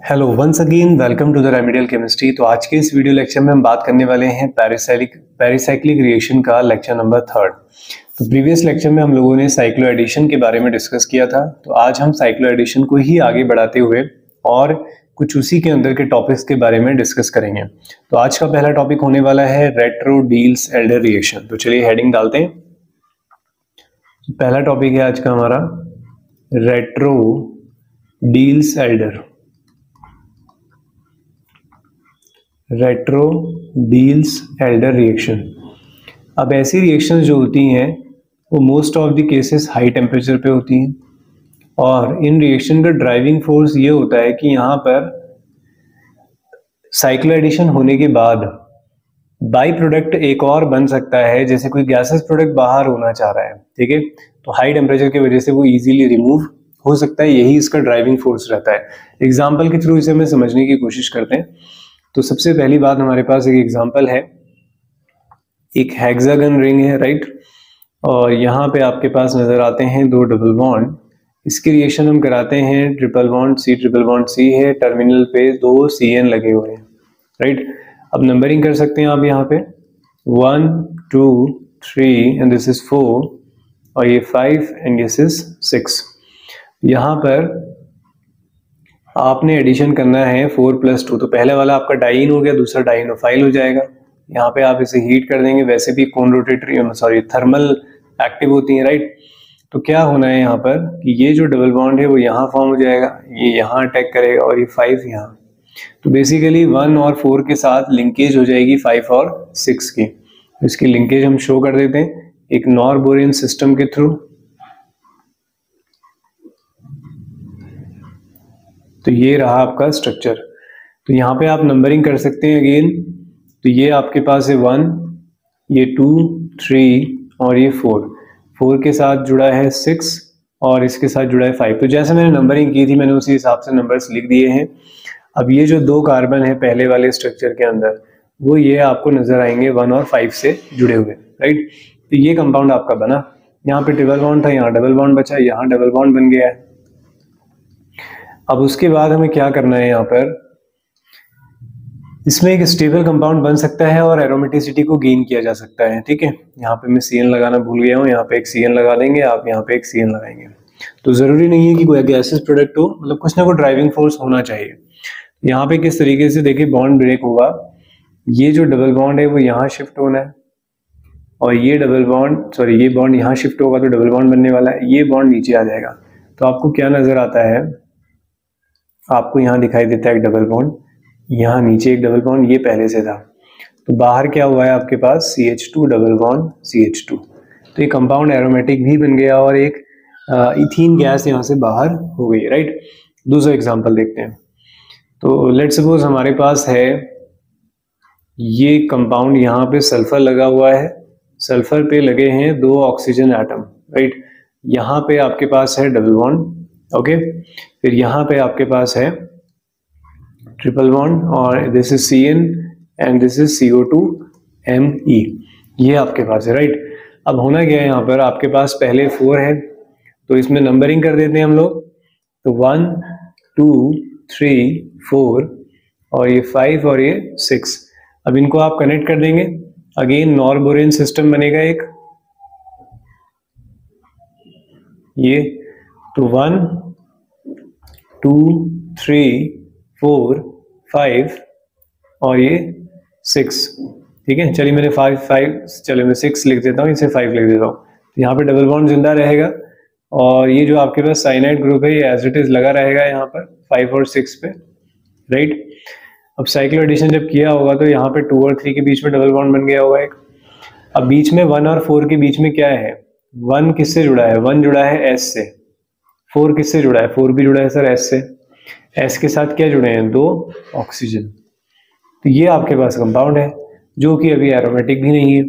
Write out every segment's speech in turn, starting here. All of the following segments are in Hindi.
Hello once again welcome to the remedial chemistry. तो आज के इस वीडियो लेक्चर में हम बात करने वाले हैं पेरिसाइक्लिक रिएक्शन का लेक्चर नंबर 3। तो प्रीवियस लेक्चर में हम लोगों ने साइक्लो एडिशन के बारे में डिस्कस किया था। तो आज हम साइक्लो एडिशन को ही आगे बढ़ाते हुए और कुछ उसी के अंदर के टॉपिक्स के बारे में डिस्कस करेंगे। तो आज का पहला टॉपिक होने वाला है रेट्रो डील्स एल्डर रिएक्शन। तो चलिए हेडिंग डालते हैं। पहला टॉपिक है आज का हमारा retro deals Elder. Retro deals Elder reaction. अब ऐसी रिएक्शंस जो होती हैं वो most of the cases high temperature पे होती हैं और इन रिएक्शन का ड्राइविंग फोर्स ये होता है कि यहाँ पर साइक्लो एडिशन होने के बाद बाई प्रोडक्ट एक और बन सकता है, जैसे कोई गैसेस प्रोडक्ट बाहर होना चाह रहा है, ठीक है, तो हाई टेम्परेचर की वजह से वो इजीली रिमूव हो सकता है। यही इसका ड्राइविंग फोर्स रहता है। एग्जाम्पल के थ्रू इसे हमें समझने की कोशिश करते हैं। तो सबसे पहली बात हमारे पास एक एग्जांपल है, एक हेक्सागन रिंग है, राइट, और यहाँ पे आपके पास नजर आते हैं दो डबल बॉन्ड। इसकी रिएक्शन हम कराते हैं, ट्रिपल बॉन्ड सी है, टर्मिनल पे दो CN लगे हुए हैं, राइट। अब नंबरिंग कर सकते हैं आप यहाँ पे 1 2 3 एंड दिस इज 4 और ये 5 एंड दिस इज 6। यहाँ पर आपने एडिशन करना है 4 + 2। तो पहले वाला आपका डाइन हो गया, दूसरा डाइनोफाइल हो जाएगा। यहाँ पे आप इसे हीट कर देंगे, वैसे भी कौन रोटेटरी थर्मल एक्टिव होती है, राइट। तो क्या होना है यहाँ पर कि ये जो डबल बॉन्ड है वो यहाँ फॉर्म हो जाएगा, ये यहाँ अटैक करेगा और ये 5 यहाँ। तो बेसिकली 1 और 4 के साथ लिंकेज हो जाएगी 5 और 6 की। इसकी लिंकेज हम शो कर देते हैं एक नॉर-बोरियन सिस्टम के थ्रू। तो ये रहा आपका स्ट्रक्चर। तो यहाँ पे आप नंबरिंग कर सकते हैं अगेन। तो ये आपके पास है 1, ये 2 3 और ये 4 के साथ जुड़ा है 6 और इसके साथ जुड़ा है 5। तो जैसे मैंने नंबरिंग की थी मैंने उसी हिसाब से नंबर्स लिख दिए हैं। अब ये जो दो कार्बन है पहले वाले स्ट्रक्चर के अंदर, वो ये आपको नजर आएंगे 1 और 5 से जुड़े हुए, राइट। तो ये कंपाउंड आपका बना। यहाँ पे ट्रिपल बॉन्ड था, यहाँ डबल बॉन्ड बचा, यहाँ डबल बॉन्ड बन गया है। अब उसके बाद हमें क्या करना है, यहाँ पर इसमें एक स्टेबल कंपाउंड बन सकता है और एरोमेटिसिटी को गेन किया जा सकता है, ठीक है। यहाँ पे मैं CN लगाना भूल गया हूँ, यहाँ पे एक CN लगा देंगे, आप यहाँ पे एक CN लगाएंगे। तो जरूरी नहीं है कि कोई गैसेस प्रोडक्ट हो, मतलब कुछ ना कुछ ड्राइविंग फोर्स होना चाहिए। यहाँ पे किस तरीके से देखिए बॉन्ड ब्रेक होगा, ये जो डबल बॉन्ड है वो यहाँ शिफ्ट होना है और ये ये बॉन्ड यहाँ शिफ्ट होगा तो डबल बॉन्ड बनने वाला है, ये बॉन्ड नीचे आ जाएगा। तो आपको क्या नजर आता है, आपको यहाँ दिखाई देता है एक डबल बॉन्ड, यहाँ नीचे एक डबल बॉन्ड, ये पहले से था। तो बाहर क्या हुआ है आपके पास CH2 डबल बॉन्ड CH2। तो ये कंपाउंड एरोमेटिक भी बन गया और एक इथीन गैस यहाँ से बाहर हो गई, राइट। दूसरा एग्जांपल देखते हैं। तो लेट्स सपोज हमारे पास है ये कंपाउंड, यहाँ पे सल्फर लगा हुआ है, सल्फर पे लगे हैं 2 ऑक्सीजन एटम, राइट। यहाँ पे आपके पास है डबल बॉन्ड, ओके। फिर यहाँ पे आपके पास है ट्रिपल बॉन्ड और this is CN and this is CO2Me, ये आपके पास है, राइट। अब होना क्या है, यहाँ पर आपके पास पहले 4 है तो इसमें नंबरिंग कर देते हैं हम लोग। तो 1 2 3 4 और ये 5 और ये 6। अब इनको आप कनेक्ट कर देंगे, अगेन नॉर-बोरियन सिस्टम बनेगा एक, ये। तो 1 2 3 4 5 और ये 6, ठीक है। चलिए मैंने 5 चलिए मैं 6 लिख देता हूँ, इसे 5 लिख देता हूँ। तो यहाँ पे डबल बॉन्ड जिंदा रहेगा और ये जो आपके पास साइनाइड ग्रुप है ये एज इट इज लगा रहेगा यहाँ पर 5 और 6 पे, राइट। अब साइक्लो एडिशन जब किया होगा तो यहाँ पे 2 और 3 के बीच में डबल बॉन्ड बन गया होगा एक। अब बीच में 1 और 4 के बीच में क्या है, 1 किससे जुड़ा है, 1 जुड़ा है S से। 4 किससे जुड़ा है, 4 भी जुड़ा है सर S से। S के साथ क्या जुड़े हैं, 2 ऑक्सीजन। तो ये आपके पास कंपाउंड है जो कि अभी एरोमेटिक भी नहीं है।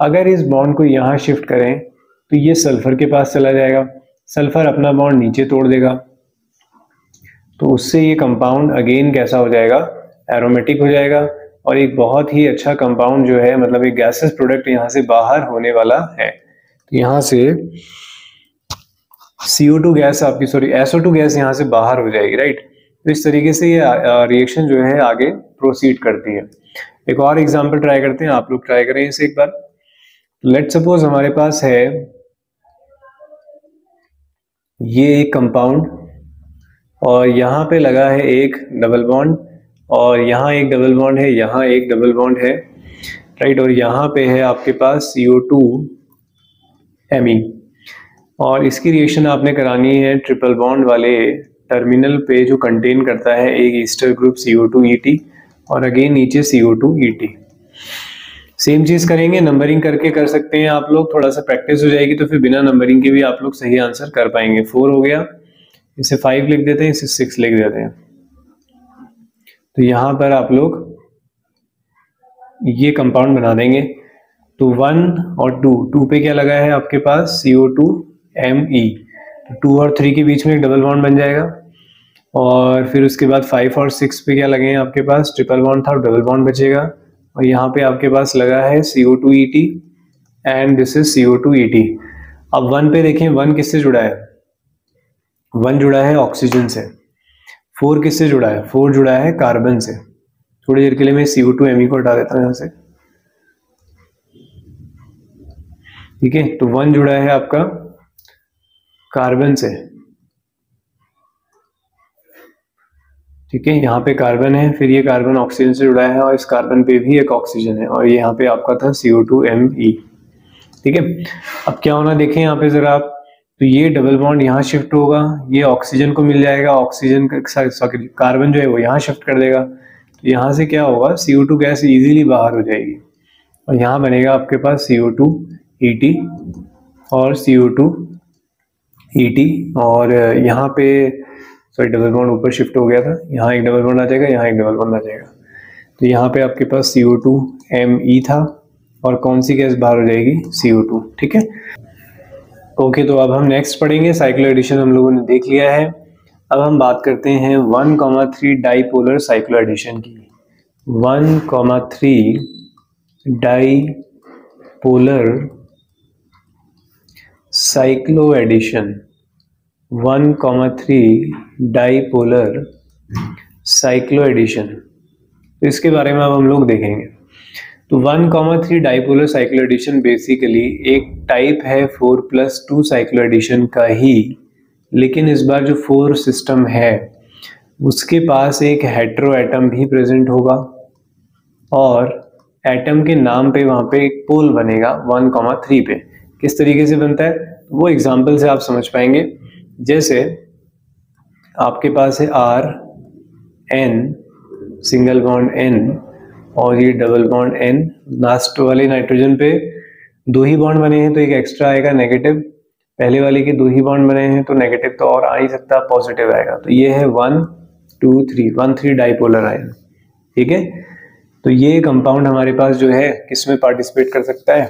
अगर इस बॉन्ड को यहाँ शिफ्ट करें तो ये सल्फर के पास चला जाएगा, सल्फर अपना बॉन्ड नीचे तोड़ देगा, तो उससे ये कंपाउंड अगेन कैसा हो जाएगा, एरोमेटिक हो जाएगा और एक बहुत ही अच्छा कंपाउंड जो है, मतलब एक गैसेस प्रोडक्ट यहाँ से बाहर होने वाला है। तो यहाँ से CO2 गैस आपकी SO2 गैस यहाँ से बाहर हो जाएगी, राइट। तो इस तरीके से ये रिएक्शन जो है आगे प्रोसीड करती है। एक और एग्जांपल ट्राई करते हैं, आप लोग ट्राई करें इसे एक बार। लेट सपोज हमारे पास है ये एक कंपाउंड और यहाँ पे लगा है एक डबल बॉन्ड और यहाँ एक डबल बॉन्ड है, यहाँ एक डबल बॉन्ड है, राइट। और यहाँ पे है आपके पास CO2Me और इसकी रिएक्शन आपने करानी है ट्रिपल बॉन्ड वाले टर्मिनल पे जो कंटेन करता है एक ईस्टर ग्रुप CO2Et और अगेन नीचे CO2Et। सेम चीज करेंगे, नंबरिंग करके कर सकते हैं आप लोग, थोड़ा सा प्रैक्टिस हो जाएगी तो फिर बिना नंबरिंग के भी आप लोग सही आंसर कर पाएंगे। 4 हो गया, इसे 5 लिख देते हैं, इसे 6 लिख देते हैं। तो यहां पर आप लोग ये कंपाउंड बना देंगे। तो 1 और 2 पे क्या लगा है आपके पास CO2Me, तो 2 और 3 के बीच में एक डबल बॉन्ड बन जाएगा। और फिर उसके बाद 5 और 6 पे क्या लगे हैं आपके पास, ट्रिपल बॉन्ड था, डबल बॉन्ड बचेगा। और यहाँ पे आपके पास लगा है CO2Et and this is CO2Et। अब 1 पे देखें, 1 किससे जुड़ा है, 1 जुड़ा है ऑक्सीजन से। 4 किससे जुड़ा है, 4 जुड़ा है कार्बन से। थोड़ी देर के लिए मैं CO2Me को हटा देता हूं यहां से, ठीक है। तो 1 जुड़ा है आपका कार्बन से, ठीक है। यहाँ पे कार्बन है, फिर ये कार्बन ऑक्सीजन से जुड़ा है और इस कार्बन पे भी एक ऑक्सीजन है और ये यहाँ पे आपका था CO2Me, ठीक है। अब क्या होना देखें यहाँ पे जरा आप, तो ये डबल बॉन्ड यहाँ शिफ्ट होगा, ये ऑक्सीजन को मिल जाएगा, ऑक्सीजन का कार्बन जो है वो यहाँ शिफ्ट कर देगा। तो यहाँ से क्या होगा, CO2 गैस इजीली बाहर हो जाएगी और यहाँ बनेगा आपके पास CO2Et और CO2Et। और यहाँ पे सॉरी डबल बॉन्ड ऊपर शिफ्ट हो गया था, यहाँ एक डबल बॉन्ड आ जाएगा, यहाँ एक डबल बॉन्ड आ जाएगा। तो यहाँ पे आपके पास CO2Me था और कौन सी गैस बाहर हो जाएगी, CO2, ठीक है। ओके, तो अब हम नेक्स्ट पढ़ेंगे, साइक्लो एडिशन हम लोगों ने देख लिया है। अब हम बात करते हैं 1,3 डाईपोलर साइक्लो एडिशन की। 1,3 dipolar cyclo addition, 1,3 dipolar cyclo addition, तो इसके बारे में अब हम लोग देखेंगे। तो 1,3 डाईपोलर साइक्लो एडिशन बेसिकली एक टाइप है 4+2 साइक्लो एडिशन का ही, लेकिन इस बार जो 4 सिस्टम है उसके पास एक हेटेरो एटम भी प्रेजेंट होगा और एटम के नाम पे वहां पे एक पोल बनेगा 1,3 पे। किस तरीके से बनता है वो एग्जाम्पल से आप समझ पाएंगे। जैसे आपके पास है RN सिंगल बॉन्ड N और ये डबल बॉन्ड N, लास्ट वाले नाइट्रोजन पे 2 ही बॉन्ड बने हैं तो एक एक्स्ट्रा आएगा नेगेटिव, पहले वाले के 2 ही बॉन्ड बने हैं तो नेगेटिव तो और आ ही सकता, पॉजिटिव आएगा। तो ये है 1 2 3 1,3 डाईपोलर आयन, ठीक है। तो ये कंपाउंड हमारे पास जो है किसमें पार्टिसिपेट कर सकता है,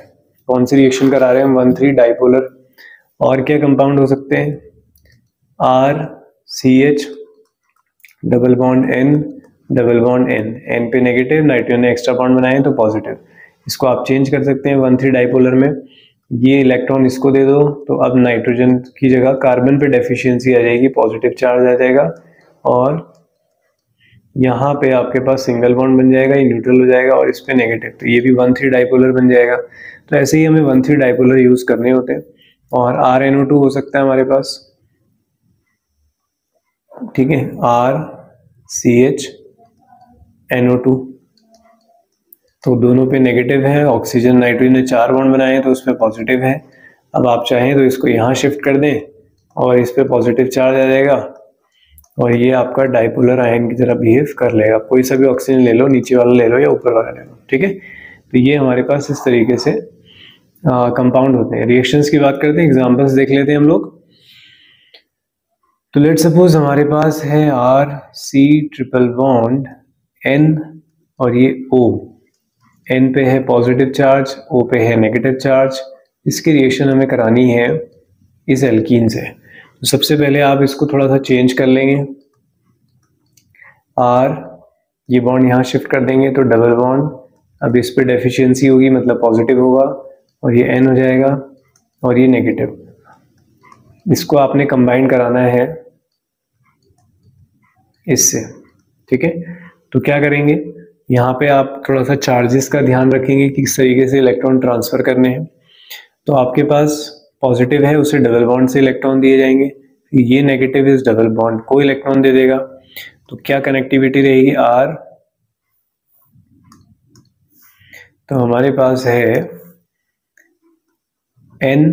कौन सी रिएक्शन करा रहे हैं हम, 1,3 डाईपोलर। और क्या कंपाउंड हो सकते हैं, RCH double bond N double bond N पे नेगेटिव, नाइट्रोजन ने एक्स्ट्रा बॉन्ड बनाए तो पॉजिटिव। इसको आप चेंज कर सकते हैं 1,3 डाईपोलर में, ये इलेक्ट्रॉन इसको दे दो तो अब नाइट्रोजन की जगह कार्बन पे डेफिशिएंसी आ जाएगी, पॉजिटिव चार्ज आ जाएगा और यहाँ पे आपके पास सिंगल बॉन्ड बन जाएगा, ये न्यूट्रल हो जाएगा और इस पे नेगेटिव, तो ये भी 1,3 डाईपोलर बन जाएगा। तो ऐसे ही हमें 1,3 डाईपोलर यूज करने होते हैं। और RNO2 हो सकता है हमारे पास, ठीक है, RCHNO2, तो दोनों पे नेगेटिव है, ऑक्सीजन नाइट्रोजन ने 4 बॉन्ड बनाए हैं तो उसमें पॉजिटिव है। अब आप चाहें तो इसको यहाँ शिफ्ट कर दें और इस पे पॉजिटिव चार्ज आ जाएगा और ये आपका डाईपोलर आयन की तरह बिहेव कर लेगा। कोई सा भी ऑक्सीजन ले लो, नीचे वाला ले लो या ऊपर वाला ले लो, ठीक है। तो ये हमारे पास इस तरीके से कंपाउंड होते हैं। रिएक्शंस की बात करते हैं, एग्जांपल्स देख लेते हैं हम लोग। तो लेट सपोज हमारे पास है RC ट्रिपल बॉन्ड N और ये O, N पे है पॉजिटिव चार्ज, O पे है नेगेटिव चार्ज। इसकी रिएक्शन हमें करानी है इस एल्कीन से। तो सबसे पहले आप इसको थोड़ा सा चेंज कर लेंगे, R ये बॉन्ड यहाँ शिफ्ट कर देंगे तो डबल बॉन्ड, अब इस पे डेफिशिएंसी होगी मतलब पॉजिटिव होगा और ये N हो जाएगा और ये नेगेटिव। इसको आपने कंबाइन कराना है इससे, ठीक है। तो क्या करेंगे, यहाँ पे आप थोड़ा सा चार्जेस का ध्यान रखेंगे कि किस तरीके से इलेक्ट्रॉन ट्रांसफर करने हैं। तो आपके पास पॉजिटिव है, उसे डबल बॉन्ड से इलेक्ट्रॉन दिए जाएंगे, ये नेगेटिव इस डबल बॉन्ड को इलेक्ट्रॉन दे देगा। तो क्या कनेक्टिविटी रहेगी, आर। तो हमारे पास है एन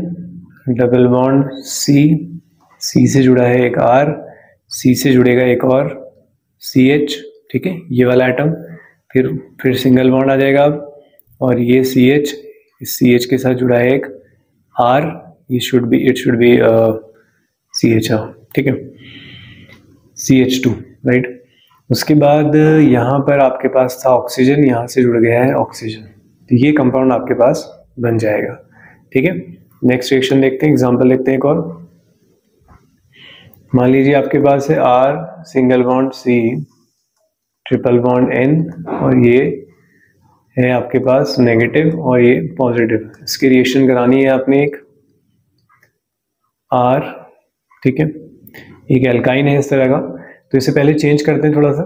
डबल बॉन्ड सी, सी से जुड़ा है एक आर, सी से जुड़ेगा एक और सी एच, ठीक है, ये वाला एटम। फिर सिंगल बॉन्ड आ जाएगा अब, और ये सी एच, इस सी एच के साथ जुड़ा है एक आर, ये it should be C H, ठीक है, CH2, राइट। उसके बाद यहाँ पर आपके पास था ऑक्सीजन, यहाँ से जुड़ गया है ऑक्सीजन, तो ये कंपाउंड आपके पास बन जाएगा, ठीक है। नेक्स्ट रिएक्शन देखते हैं, एग्जांपल देखते हैं एक और। मान लीजिए आपके पास है R single bond C triple bond N, और ये है आपके पास नेगेटिव और ये पॉजिटिव। इसकी रिएक्शन करानी है आपने एक R, ठीक है, एक एल्काइन है इस तरह का। तो इसे पहले चेंज करते हैं थोड़ा सा।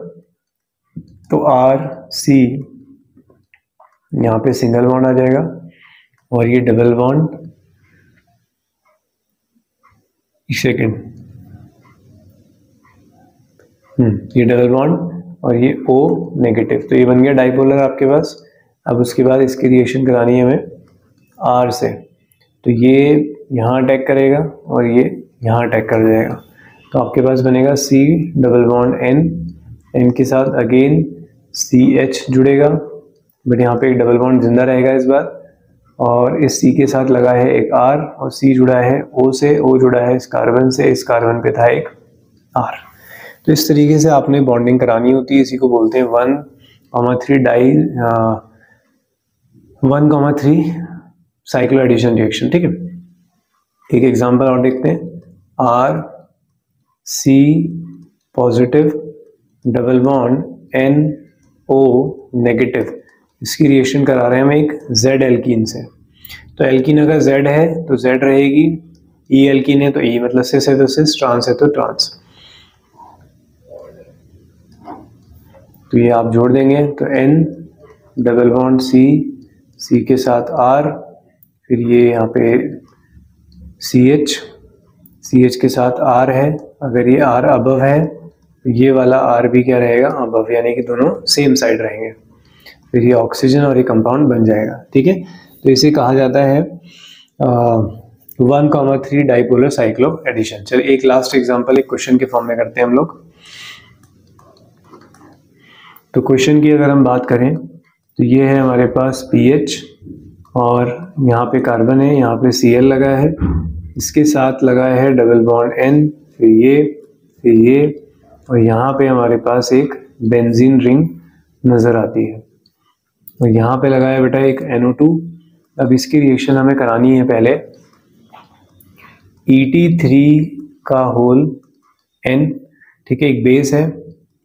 तो RC, यहाँ पे सिंगल बॉन्ड आ जाएगा, और ये डबल बॉन्ड, एक सेकेंड, ये डबल बॉन्ड और ये O नेगेटिव, तो ये बन गया डाइपोलर आपके पास। अब उसके बाद इसकी रिएक्शन करानी है हमें R से, तो ये यहाँ अटैक करेगा और ये यहाँ अटैक कर जाएगा। तो आपके पास बनेगा C double bond N, N के साथ अगेन CH जुड़ेगा, बट यहाँ पे एक डबल बॉन्ड जिंदा रहेगा इस बार, और इस C के साथ लगा है एक R, और C जुड़ा है O से, O जुड़ा है इस कार्बन से, इस कार्बन पे था एक R। तो इस तरीके से आपने बॉन्डिंग करानी होती है, इसी को बोलते हैं 1,3 साइक्लो एडिशन रिएक्शन, ठीक है। एक एग्जांपल और देखते हैं, R C positive double bond N O negative, इसकी रिएक्शन करा रहे हैं हम एक Z एल्कीन से। तो एल्कीन अगर Z है तो Z रहेगी, E एल्कीन है तो E, मतलब सिस है तो सिस, ट्रांस है तो ट्रांस। तो ये आप जोड़ देंगे, तो N डबल बॉन्ड C के साथ R, फिर ये यहाँ पे CH के साथ R है, अगर ये R अबव है तो ये वाला R भी क्या रहेगा, अबव, यानी कि दोनों सेम साइड रहेंगे। फिर ये ऑक्सीजन और ये कंपाउंड बन जाएगा, ठीक है। तो इसे कहा जाता है 1,3 डाइपोलर साइक्लो एडिशन। चलिए एक लास्ट एग्जांपल एक क्वेश्चन के फॉर्म में करते हैं हम लोग। तो क्वेश्चन की अगर हम बात करें तो ये है हमारे पास pH, और यहाँ पे कार्बन है, यहाँ पे Cl लगा है, इसके साथ लगा है डबल बॉन्ड N, फिर ये, और यहाँ पे हमारे पास एक बेंजीन रिंग नजर आती है, और यहाँ पे लगा है बेटा एक NO2। अब इसकी रिएक्शन हमें करानी है पहले Et3 का होल N, ठीक है, एक बेस है,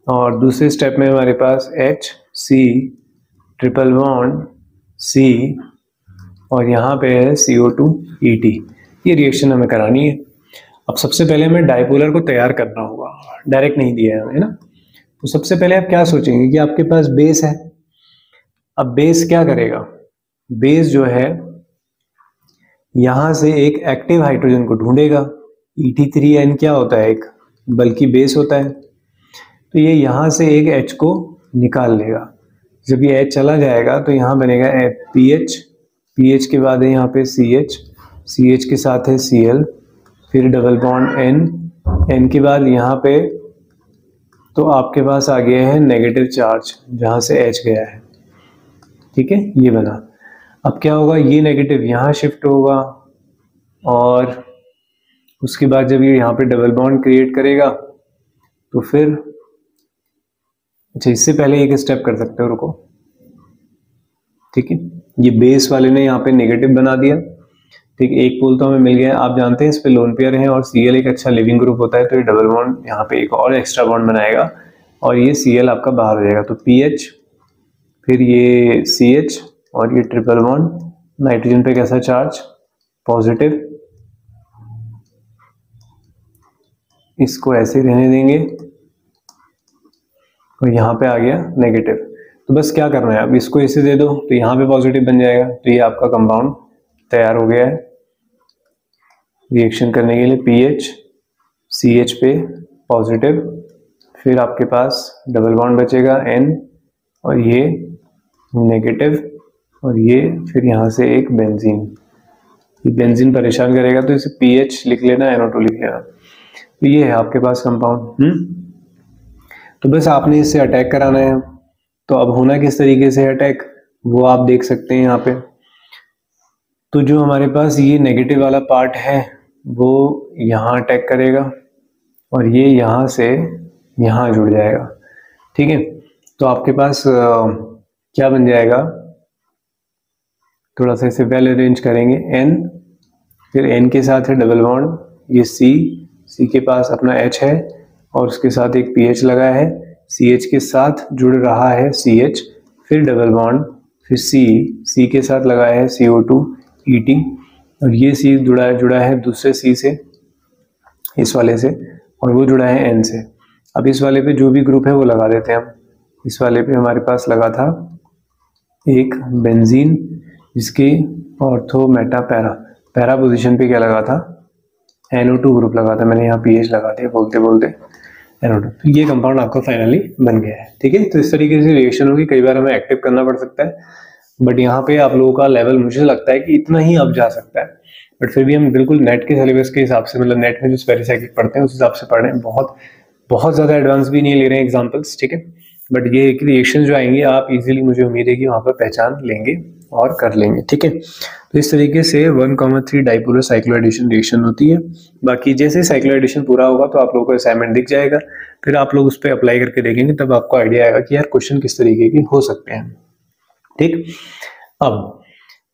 और दूसरे स्टेप में हमारे पास HC ट्रिपल बॉन्ड C, और यहाँ पे है CO2 ET। ये रिएक्शन हमें करानी है। अब सबसे पहले हमें डाइपोलर को तैयार करना होगा, डायरेक्ट नहीं दिया है हमें ना। तो सबसे पहले आप क्या सोचेंगे कि आपके पास बेस है। अब बेस क्या करेगा, बेस जो है यहां से एक एक्टिव हाइड्रोजन को ढूंढेगा। Et3N क्या होता है, एक बल्कि बेस होता है, तो ये यहां से एक H को निकाल लेगा। जब ये H चला जाएगा तो यहाँ बनेगा PH के बाद है यहाँ पे CH के साथ है Cl, फिर डबल बॉन्ड N के बाद यहाँ पे तो आपके पास आ गया है नेगेटिव चार्ज जहाँ से H गया है, ठीक है, ये बना। अब क्या होगा, ये नेगेटिव यहाँ शिफ्ट होगा, और उसके बाद जब ये यहाँ पे डबल बॉन्ड क्रिएट करेगा तो फिर, अच्छा इससे पहले एक स्टेप कर सकते हो, रुको, ठीक है, ये बेस वाले ने यहाँ पे नेगेटिव बना दिया, ठीक है, एक पोल तो हमें मिल गया। आप जानते हैं इस पे लोन पेयर है और Cl एक अच्छा लिविंग ग्रुप होता है, तो ये डबल बॉन्ड यहाँ पे एक और एक्स्ट्रा बॉन्ड बनाएगा, और ये Cl आपका बाहर हो जाएगा। तो PH, फिर ये CH, और ये ट्रिपल बॉन्ड, नाइट्रोजन पे कैसा चार्ज, पॉजिटिव, इसको ऐसे रहने देंगे, और यहाँ पे आ गया नेगेटिव। तो बस क्या करना है, अब इसको इसे दे दो तो यहाँ पे पॉजिटिव बन जाएगा। तो ये आपका कंपाउंड तैयार हो गया है रिएक्शन करने के लिए। पीएच CH पे पॉजिटिव, फिर आपके पास डबल बॉन्ड बचेगा N और ये नेगेटिव, और ये फिर यहाँ से एक बेंजीन। ये बेंजीन परेशान करेगा तो इसे PH लिख लेना, NO2 लिख लेना। तो ये है आपके पास कंपाउंड। तो बस आपने इससे अटैक कराना है। तो अब होना किस तरीके से अटैक वो आप देख सकते हैं यहाँ पे। तो जो हमारे पास ये नेगेटिव वाला पार्ट है वो यहाँ अटैक करेगा और ये यहाँ से यहाँ जुड़ जाएगा, ठीक है। तो आपके पास क्या बन जाएगा, थोड़ा सा इसे वेल अरेंज करेंगे। N, फिर N के साथ है डबल बॉन्ड, ये C के पास अपना H है और उसके साथ एक PH लगा है। CH के साथ जुड़ रहा है CH, फिर डबल बॉन्ड, फिर C के साथ लगा है CO2 ET, और ये C जुड़ा है दूसरे C से, इस वाले से, और वो जुड़ा है N से। अब इस वाले पे जो भी ग्रुप है वो लगा देते हैं हम। इस वाले पे हमारे पास लगा था एक बेंजीन जिसकी ऑर्थो मेटा पैरा पोजीशन पे क्या लगा था, NO2 ग्रुप लगा था। मैंने यहाँ PH लगा दिया बोलते बोलते NO2। तो ये कंपाउंड आपका फाइनली बन गया है, ठीक है। तो इस तरीके से रिएक्शन होगी, कई बार हमें एक्टिव करना पड़ सकता है, बट यहाँ पे आप लोगों का लेवल मुझे लगता है कि इतना ही अब जा सकता है। बट फिर भी हम बिल्कुल नेट के सिलेबस के हिसाब से, मतलब नेट में जो स्पेरिसाइक्लिक पढ़ते हैं उस हिसाब से पढ़ रहे हैं, बहुत ज़्यादा एडवांस भी नहीं ले रहे हैं एग्जाम्पल्स, ठीक है। बट ये रिएक्शन जो आएंगे आप इजीली, मुझे उम्मीद है कि वहाँ पर पहचान लेंगे और कर लेंगे, ठीक है। तो इस तरीके से 1,3 डाइपोलर साइक्लोएडिशन रिएक्शन होती है। बाकी जैसे साइक्लोएडिशन पूरा होगा तो आप लोगों को असाइनमेंट दिख जाएगा, फिर आप लोग उस पर अप्लाई करके देखेंगे, तब आपको आइडिया आएगा कि यार क्वेश्चन किस तरीके के हो सकते हैं, ठीक। अब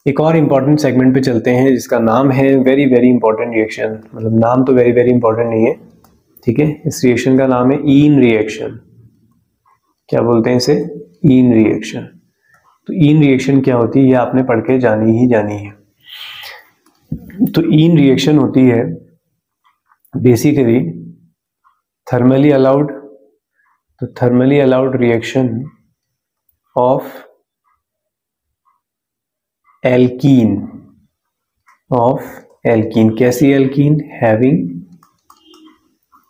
एक और इम्पॉर्टेंट सेगमेंट पे चलते हैं जिसका नाम है वेरी वेरी इंपॉर्टेंट रिएक्शन। मतलब नाम तो वेरी वेरी इंपॉर्टेंट नहीं है, ठीक है। इस रिएक्शन का नाम है ईन रिएक्शन। क्या बोलते हैं इसे, ईन रिएक्शन। तो ईन रिएक्शन क्या होती है ये आपने पढ़ के जानी ही जानी है। तो ईन रिएक्शन होती है बेसिकली थर्मली अलाउड, तो thermally allowed reaction of alkene, कैसी एल्कीन, हैविंग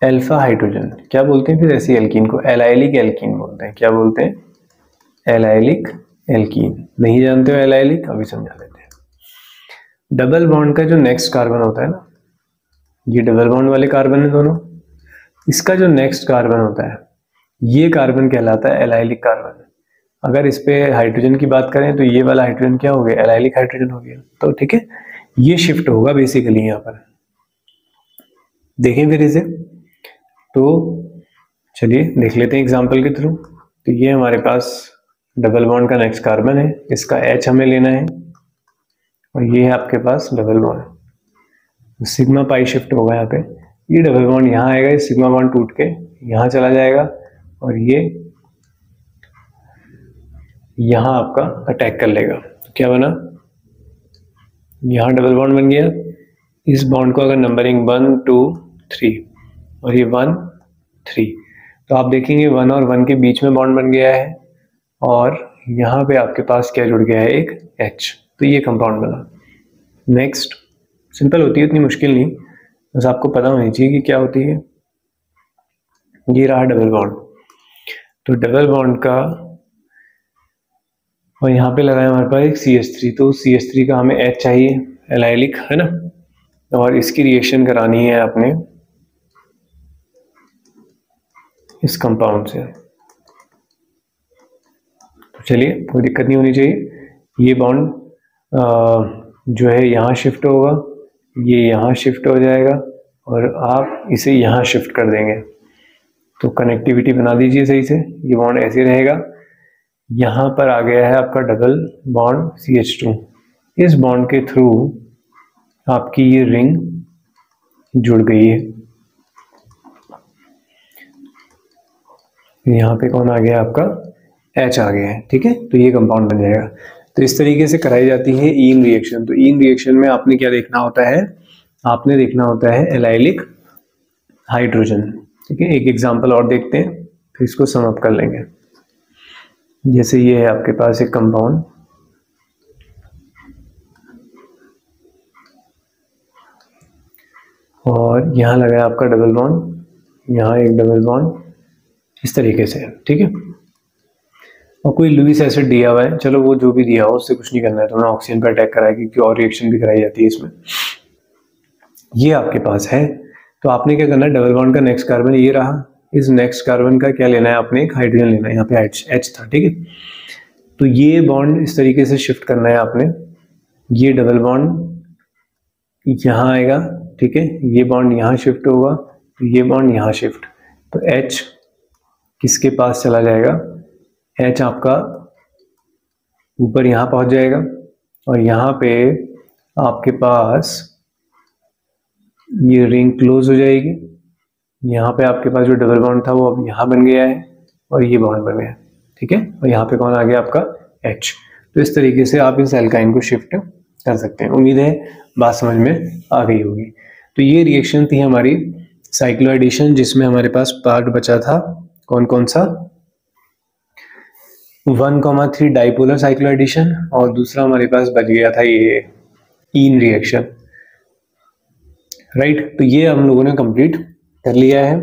अल्फा हाइड्रोजन। क्या बोलते हैं फिर ऐसी एल्कीन को, एलाइलिक एल्कीन बोलते हैं। क्या बोलते हैं, एलाइलिक एल्कीन। नहीं जानते हो एलाइलिक, अभी समझा देते हैं। डबल बॉन्ड का जो नेक्स्ट कार्बन होता है ना, ये डबल बॉन्ड वाले कार्बन है दोनों, इसका जो नेक्स्ट कार्बन होता है ये कार्बन कहलाता है एलाइलिक कार्बन। अगर इस पे हाइड्रोजन की बात करें तो ये वाला हाइड्रोजन क्या हो गया, एलाइलिक हाइड्रोजन हो गया। तो ठीक है, ये शिफ्ट होगा बेसिकली यहाँ पर। देखें फिर इसे, तो चलिए देख लेते हैं एग्जांपल के थ्रू। तो ये हमारे पास डबल बॉन्ड का नेक्स्ट कार्बन है, इसका H हमें लेना है, और ये है आपके पास double bond. Sigma pi shift होगा यहाँ पे, ये डबल बॉन्ड यहाँ आएगा, ये सिग्मा बॉन्ड टूट के यहाँ चला जाएगा, और ये यहाँ आपका अटैक कर लेगा। तो क्या बना, यहाँ डबल बॉन्ड बन गया। इस बॉन्ड को अगर नंबरिंग 1 2 3 और ये 1 3, तो आप देखेंगे 1 और 1 के बीच में बॉन्ड बन गया है, और यहाँ पे आपके पास क्या जुड़ गया है, एक H। तो ये कंपाउंड बना। नेक्स्ट सिंपल होती है, इतनी मुश्किल नहीं, बस आपको पता होनी चाहिए कि क्या होती है। ये रहा डबल बॉन्ड, तो डबल बॉन्ड का, और यहाँ पे लगाया हमारे पास एक CH3, तो CH3 का हमें H चाहिए, एलाइलिक है ना, और इसकी रिएक्शन करानी है आपने इस कंपाउंड से। तो चलिए, कोई दिक्कत नहीं होनी चाहिए। ये बॉन्ड जो है यहाँ शिफ्ट होगा, ये यहाँ शिफ्ट हो जाएगा, और आप इसे यहाँ शिफ्ट कर देंगे। तो कनेक्टिविटी बना दीजिए सही से, ये बॉन्ड ऐसे रहेगा। यहाँ पर आ गया है आपका डबल बॉन्ड CH2, इस बॉन्ड के थ्रू आपकी ये रिंग जुड़ गई है। यहाँ पे कौन आ गया, आपका H आ गया है, ठीक है। तो ये कंपाउंड बन जाएगा। तो इस तरीके से कराई जाती है ईन रिएक्शन। तो ईन रिएक्शन में आपने क्या देखना होता है, आपने देखना होता है एलाइलिक हाइड्रोजन, ठीक है। एक एग्जांपल और देखते हैं। तो इसको सम अप कर लेंगे। जैसे ये है आपके पास एक कंपाउंड, और यहाँ लगा है आपका डबल बॉन्ड, यहाँ एक डबल बॉन्ड, इस तरीके से, ठीक है। और कोई लुईस एसिड दिया हुआ है, चलो वो जो भी दिया हो उससे कुछ नहीं करना है, तो मैं ऑक्सीजन पर अटैक कराया क्योंकि और रिएक्शन भी कराई जाती है इसमें। ये आपके पास है, तो आपने क्या करना है, डबल बॉन्ड का नेक्स्ट कार्बन ये रहा, इस नेक्स्ट कार्बन का क्या लेना है आपने, एक हाइड्रोजन लेना है, यहाँ पे H था, ठीक है। तो ये बॉन्ड इस तरीके से शिफ्ट करना है आपने, ये डबल बॉन्ड यहाँ आएगा, ठीक है, ये बॉन्ड यहाँ शिफ्ट होगा, तो ये बॉन्ड यहाँ शिफ्ट, तो H किसके पास चला जाएगा, H आपका ऊपर यहाँ पहुंच जाएगा, और यहाँ पे आपके पास ये रिंग क्लोज हो जाएगी। यहाँ पे आपके पास जो डबल बॉन्ड था वो अब यहाँ बन गया है, और ये बॉन्ड बन गया, ठीक है। और यहाँ पे कौन आ गया आपका H। तो इस तरीके से आप इस एल्काइन को शिफ्ट कर सकते हैं। उम्मीद है बात समझ में आ गई होगी। तो ये रिएक्शन थी हमारी साइक्लोएडिशन, जिसमें हमारे पास पार्ट बचा था कौन कौन सा, 1,3 डाइपोलर साइक्लोएडिशन, और दूसरा हमारे पास बच गया था ये ईन रिएक्शन, राइट। तो ये हम लोगों ने कंप्लीट कर लिया है।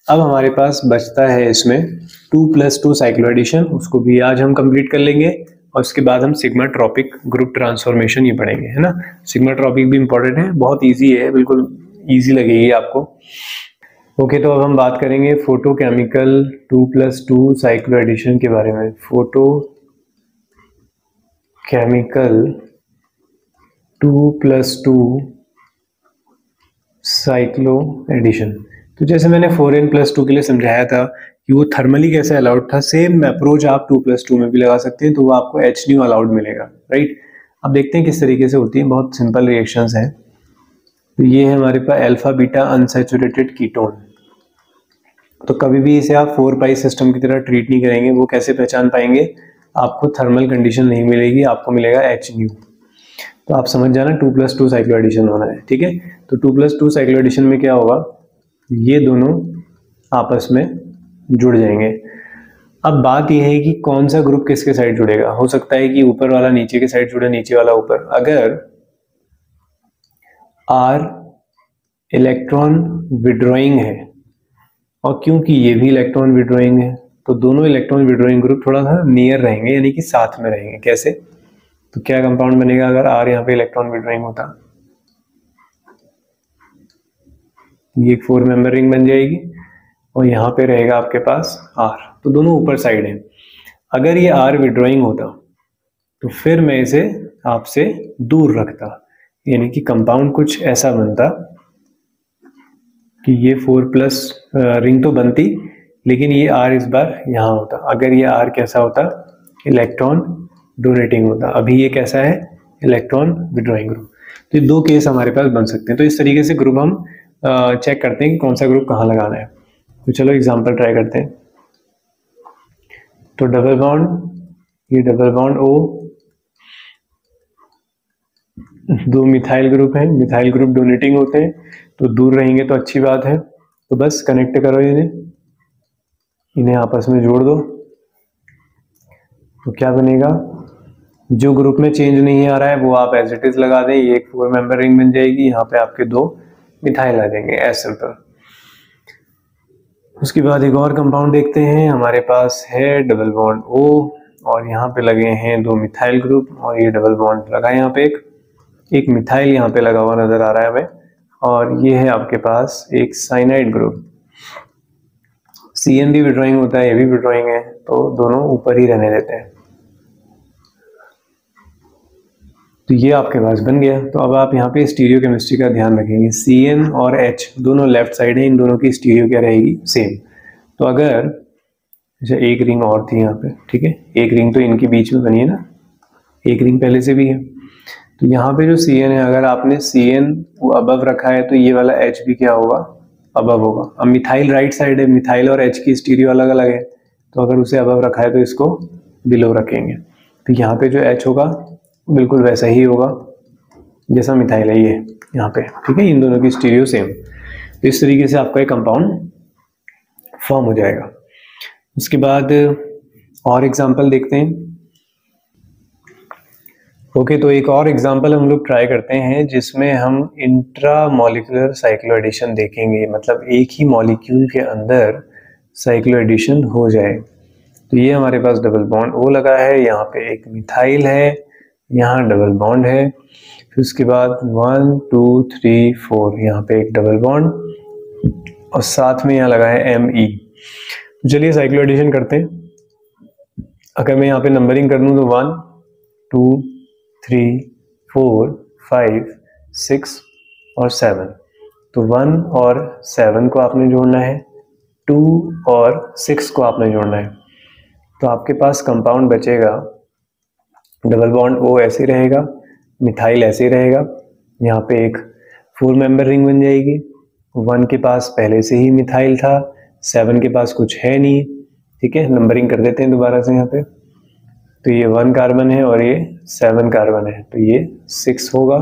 अब हमारे पास बचता है इसमें 2+2 साइक्लोएडिशन, उसको भी आज हम कंप्लीट कर लेंगे, और उसके बाद हम सिग्मा ट्रॉपिक ग्रुप ट्रांसफॉर्मेशन ये पढ़ेंगे, है ना। सिग्मा ट्रॉपिक भी इंपॉर्टेंट है, बहुत इजी है, बिल्कुल इजी लगेगी आपको। ओके, तो अब हम बात करेंगे फोटोकेमिकल 2+2 साइक्लोएडिशन के बारे में। फोटोकेमिकल 2+2 साइक्लोएडिशन, तो जैसे मैंने 4n+2 के लिए समझाया था कि वो थर्मली कैसे अलाउड था, सेम अप्रोच आप 2+2 में भी लगा सकते हैं, तो वो आपको HNO अलाउड मिलेगा, राइट। अब देखते हैं किस तरीके से होती है, बहुत सिंपल रिएक्शंस हैं। तो ये है हमारे पास अल्फा बीटा अनसैचुरेटेड कीटोन। तो कभी भी इसे आप 4 पाई सिस्टम की तरह ट्रीट नहीं करेंगे, वो कैसे पहचान पाएंगे, आपको थर्मल कंडीशन नहीं मिलेगी, आपको मिलेगा HNO। तो आप समझ जाना 2+2 साइक्लोएडिशन होना है, ठीक है। तो 2+2 साइक्लोएडिशन में क्या होगा, ये दोनों आपस में जुड़ जाएंगे। अब बात यह है कि कौन सा ग्रुप किसके साइड जुड़ेगा। हो सकता है कि ऊपर वाला नीचे के साइड जुड़े, नीचे वाला ऊपर। अगर R इलेक्ट्रॉन विड्रॉइंग है, और क्योंकि ये भी इलेक्ट्रॉन विड्रॉइंग है, तो दोनों इलेक्ट्रॉन विड्रॉइंग ग्रुप थोड़ा सा नियर रहेंगे, यानी कि साथ में रहेंगे। कैसे, तो क्या कंपाउंड बनेगा अगर R यहाँ पे इलेक्ट्रॉन विड्रॉइंग होता, ये एक 4 मेंबर रिंग बन जाएगी, और यहाँ पे रहेगा आपके पास R, तो दोनों ऊपर साइड हैं। अगर ये R विड्रॉइंग होता तो फिर मैं इसे आपसे दूर रखता, यानी कि कंपाउंड कुछ ऐसा बनता कि ये 4+ रिंग तो बनती, लेकिन ये R इस बार यहाँ होता। अगर ये R कैसा होता, इलेक्ट्रॉन डोनेटिंग होता। अभी ये कैसा है, इलेक्ट्रॉन विड्रॉइंग ग्रुप। तो ये 2 केस हमारे पास बन सकते हैं। तो इस तरीके से ग्रुप हम चेक करते हैं कि कौन सा ग्रुप कहाँ लगाना है। तो चलो एग्जांपल ट्राई करते हैं। तो डबल बॉन्ड, ये double bond O, 2 methyl group हैं, मिथाइल ग्रुप डोनेटिंग होते हैं, तो दूर रहेंगे तो अच्छी बात है। तो बस कनेक्ट करो इन्हें आपस में जोड़ दो, तो क्या बनेगा, जो ग्रुप में चेंज नहीं आ रहा है वो आप एज इट इज लगा दें, ये एक 4 मेंबर रिंग बन जाएगी, यहाँ पे आपके 2 मिथाइल आ जाएंगे, एज सिंपल। उसके बाद एक और कंपाउंड देखते हैं, हमारे पास है डबल बॉन्ड O, और यहाँ पे लगे हैं 2 मिथाइल ग्रुप, और ये डबल बॉन्ड लगा यहाँ पे एक मिथाइल यहाँ पे लगा हुआ नजर आ रहा है हमें, और ये है आपके पास एक साइनाइड ग्रुप। CN भी विड्रॉइंग होता है, ये भी विड्रॉइंग है, तो दोनों ऊपर ही रहने देते हैं। तो ये आपके पास बन गया। तो अब आप यहाँ पे स्टीरियो केमिस्ट्री का ध्यान रखेंगे, CN और H दोनों लेफ्ट साइड है, इन दोनों की स्टीरियो क्या रहेगी, सेम। तो अगर अच्छा एक रिंग और थी यहाँ पे, ठीक है, एक रिंग तो इनके बीच में बनी है ना, एक रिंग पहले से भी है। तो यहाँ पे जो CN है, अगर आपने CN को अबव रखा है तो ये वाला H भी क्या होगा, अबव होगा। अब मिथाइल राइट साइड है, मिथाइल और H की स्टीरियो अलग अलग है, तो अगर उसे अबव रखा है तो इसको बिलो रखेंगे। तो यहाँ पे जो H होगा बिल्कुल वैसा ही होगा जैसा मिथाइल है ये यहाँ पे, ठीक है, इन दोनों की स्टीरियो सेम। तो इस तरीके से आपका एक कंपाउंड फॉर्म हो जाएगा। उसके बाद और एग्जांपल देखते हैं। ओके, तो एक और एग्जांपल हम लोग ट्राई करते हैं जिसमें हम इंट्रा मॉलिक्यूलर साइक्लो एडिशन देखेंगे, मतलब एक ही मॉलिक्यूल के अंदर साइक्लो एडिशन हो जाए। तो ये हमारे पास डबल बॉन्ड O लगा है, यहाँ पे एक मिथाइल है, यहाँ डबल बॉन्ड है, फिर उसके बाद 1 2 3 4 यहाँ पे एक डबल बॉन्ड और साथ में यहाँ लगा है Me। तो चलिए साइक्लो एडिशन करते हैं। अगर मैं यहाँ पे नंबरिंग कर दूँ तो 1 2 3 4 5 6 और 7। तो 1 और 7 को आपने जोड़ना है, 2 और 6 को आपने जोड़ना है। तो आपके पास कंपाउंड बचेगा, डबल बॉन्ड O ऐसे रहेगा, मिथाइल ऐसे रहेगा, यहाँ पे एक 4 मेंबर रिंग बन जाएगी। 1 के पास पहले से ही मिथाइल था, 7 के पास कुछ है नहीं, ठीक है। नंबरिंग कर देते हैं दोबारा से यहाँ पे। तो ये 1 कार्बन है और ये 7 कार्बन है, तो ये 6 होगा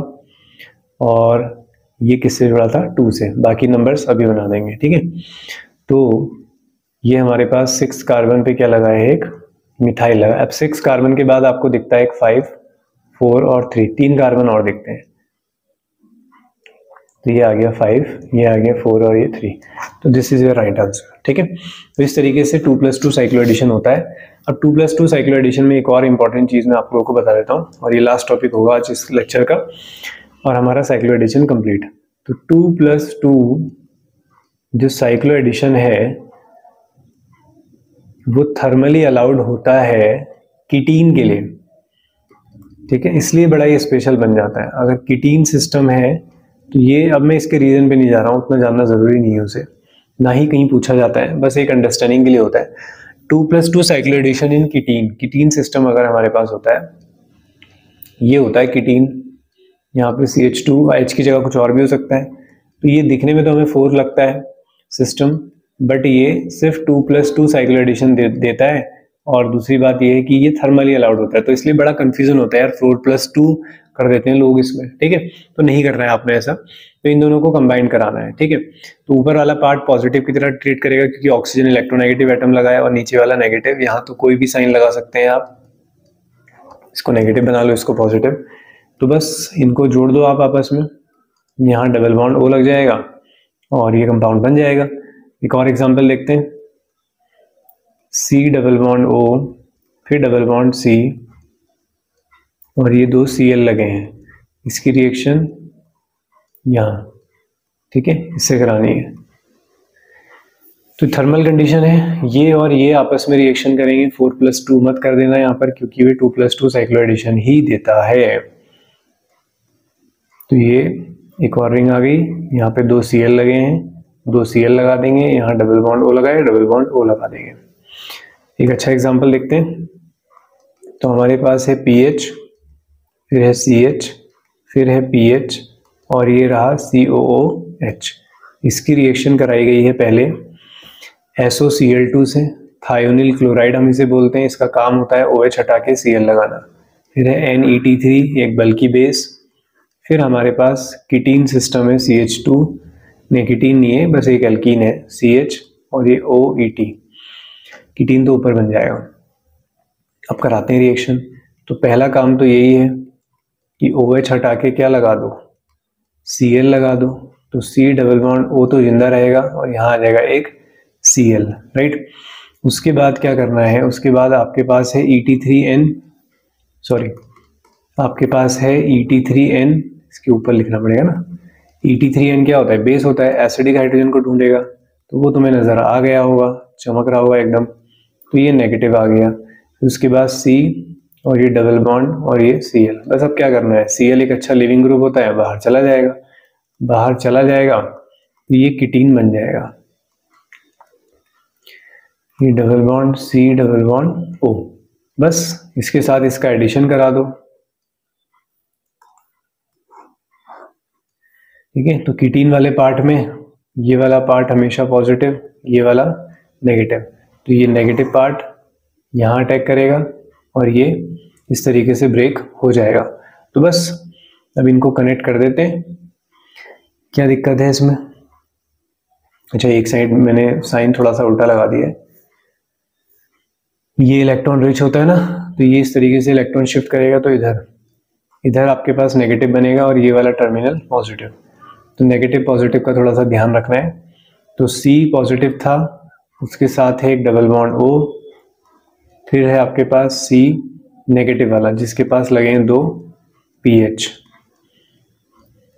और ये किससे जुड़ा था, 2 से। बाकी नंबर्स अभी बना देंगे, ठीक है। तो ये हमारे पास 6 कार्बन पे क्या लगा है, एक मिथाइल लगा। अब 6 कार्बन के बाद आपको दिखता है एक 5 4 और 3, 3 कार्बन और दिखते हैं। तो ये आ गया 5, ये आ गया 4 और ये 3। तो this is your right answer, ठीक है। तो इस तरीके से 2+2 साइक्लो एडिशन होता है। अब 2+2 साइक्लो एडिशन में एक और इंपॉर्टेंट चीज मैं आप लोगों को बता देता हूँ, और ये लास्ट टॉपिक होगा आज इस लेक्चर का, और हमारा साइक्लो एडिशन कंप्लीट। तो 2+2 जो साइक्लो एडिशन है वो थर्मली अलाउड होता है कीटीन के लिए, ठीक है। इसलिए बड़ा ये स्पेशल बन जाता है। अगर कीटीन सिस्टम है तो ये, अब मैं इसके रीजन पे नहीं जा रहा हूँ, उतना जानना जरूरी नहीं है उसे, ना ही कहीं पूछा जाता है, बस एक अंडरस्टैंडिंग के लिए होता है। 2+2 साइक्लो एडिशन इन कीटीन, कीटीन सिस्टम अगर हमारे पास होता है, ये होता है कीटीन। यहाँ पे CH2, H की जगह कुछ और भी हो सकता है। तो ये दिखने में तो हमें 4 लगता है सिस्टम, बट ये सिर्फ 2+2 साइक्लो एडिशन देता है। और दूसरी बात ये है कि ये थर्मली अलाउड होता है, तो इसलिए बड़ा कंफ्यूजन होता है यार, 4+2 कर देते हैं लोग इसमें, ठीक है। तो नहीं करना है आपने ऐसा, तो इन दोनों को कंबाइन कराना है, ठीक है। तो ऊपर वाला पार्ट पॉजिटिव की तरह ट्रीट करेगा क्योंकि ऑक्सीजन इलेक्ट्रोनेगेटिव एटम लगा है, और नीचे वाला नेगेटिव। यहाँ तो कोई भी साइन लगा सकते हैं आप, इसको नेगेटिव बना लो, इसको पॉजिटिव। तो बस इनको जोड़ दो आप आपस में, यहाँ डबल बॉन्ड O लग जाएगा और ये कंपाउंड बन जाएगा। एक और एग्जांपल देखते हैं, C डबल बॉन्ड O, फिर डबल बॉन्ड C, और ये 2 Cl लगे हैं, इसकी रिएक्शन यहाँ, ठीक है, इससे करानी है। तो थर्मल कंडीशन है, ये और ये आपस में रिएक्शन करेंगे। 4+2 मत कर देना यहाँ पर, क्योंकि ये 2+2 साइक्लो एडिशन ही देता है। तो ये एक और रिंग आ गई, यहाँ पे 2 Cl लगे हैं, 2 Cl लगा देंगे, यहाँ डबल बॉन्ड O लगा है, डबल बॉन्ड O लगा देंगे। एक अच्छा एग्जांपल देखते हैं। तो हमारे पास है PH, फिर है CH, फिर है PH, और ये रहा COOH। इसकी रिएक्शन कराई गई है पहले SOCl2 से, थायोनिल क्लोराइड हम इसे बोलते हैं। इसका काम होता है OH हटा के Cl लगाना। फिर है NET3, एक बल्कि बेस। फिर हमारे पास कीटीन सिस्टम है, CH2, नहीं कीटीन नहीं है, बस एक एल्कीन है CH, और ये OET, कीटीन तो ऊपर बन जाएगा। अब कराते हैं रिएक्शन। तो पहला काम तो यही है कि OH हटा के क्या लगा दो, Cl लगा दो। तो C डबल बॉन्ड O तो जिंदा रहेगा और यहाँ आ जाएगा एक Cl, राइट। उसके बाद क्या करना है, उसके बाद आपके पास है ET3N, सॉरी आपके पास है ET3N, इसके ऊपर लिखना पड़ेगा ना। ET3N क्या होता है, बेस होता है, एसिडिक हाइड्रोजन को ढूंढेगा। तो वो तुम्हें नजर आ गया होगा, चमक रहा होगा एकदम। तो ये नेगेटिव आ गया। उसके बाद C, और ये डबल बॉन्ड, और ये Cl। बस अब क्या करना है, Cl एक अच्छा लिविंग ग्रुप होता है, बाहर चला जाएगा, बाहर चला जाएगा तो ये कीटीन बन जाएगा। ये double bond C double bond O, बस इसके साथ इसका एडिशन करा दो, ठीक है। तो कीटीन वाले पार्ट में ये वाला पार्ट हमेशा पॉजिटिव, ये वाला नेगेटिव। तो ये नेगेटिव पार्ट यहाँ अटैक करेगा और ये इस तरीके से ब्रेक हो जाएगा। तो बस अब इनको कनेक्ट कर देते हैं। क्या दिक्कत है इसमें? अच्छा, एक साइड मैंने साइन थोड़ा सा उल्टा लगा दिया है, ये इलेक्ट्रॉन रिच होता है ना, तो ये इस तरीके से इलेक्ट्रॉन शिफ्ट करेगा, तो इधर आपके पास नेगेटिव बनेगा और ये वाला टर्मिनल पॉजिटिव। तो नेगेटिव पॉजिटिव का थोड़ा सा ध्यान रखना है। तो C पॉजिटिव था, उसके साथ है एक डबल बॉन्ड O, फिर है आपके पास C नेगेटिव वाला जिसके पास लगे हैं 2 PH।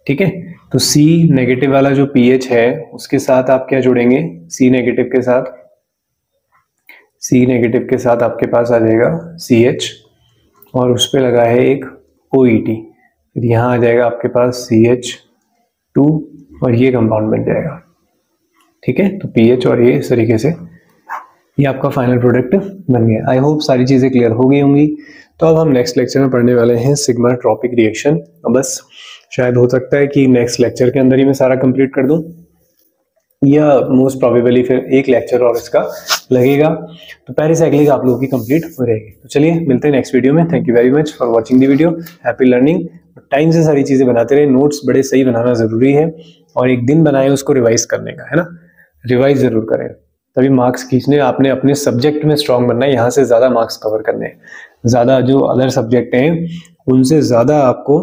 ठीक है, तो C नेगेटिव वाला जो PH है उसके साथ आप क्या जोड़ेंगे, C नेगेटिव के साथ आपके पास आ जाएगा CH और उस पर लगा है एक OET। फिर यहाँ आ जाएगा आपके पास CH2 और ये कंपाउंड बन जाएगा। ठीक है, तो पीएच और ये इस तरीके से ये आपका फाइनल प्रोडक्ट बन गया। आई होप सारी चीज़ें क्लियर हो गई होंगी। तो अब हम नेक्स्ट लेक्चर में पढ़ने वाले हैं सिग्मा ट्रॉपिक रिएक्शन। बस शायद हो सकता है कि नेक्स्ट लेक्चर के अंदर ही मैं सारा कंप्लीट कर दूं, या मोस्ट प्रोबेबली फिर एक लेक्चर और इसका लगेगा, तो पेरिसाइक्लिक आप लोगों की कंप्लीट हो रहेगी। तो चलिए मिलते हैं नेक्स्ट वीडियो में। Thank you very much for watching the video. Happy learning. Time से सारी चीज़ें बनाते रहे, नोट्स बड़े सही बनाना ज़रूरी है, और एक दिन बनाए उसको रिवाइज करने का, है ना, रिवाइज जरूर करें, तभी मार्क्स खींचने। आपने अपने सब्जेक्ट में स्ट्रांग बनना है, यहाँ से ज़्यादा मार्क्स कवर करने हैं, ज़्यादा जो अदर सब्जेक्ट हैं उनसे ज़्यादा आपको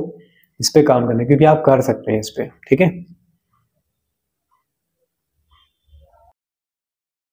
इस पे काम करना है, क्योंकि आप कर सकते हैं इस पे। ठीक है।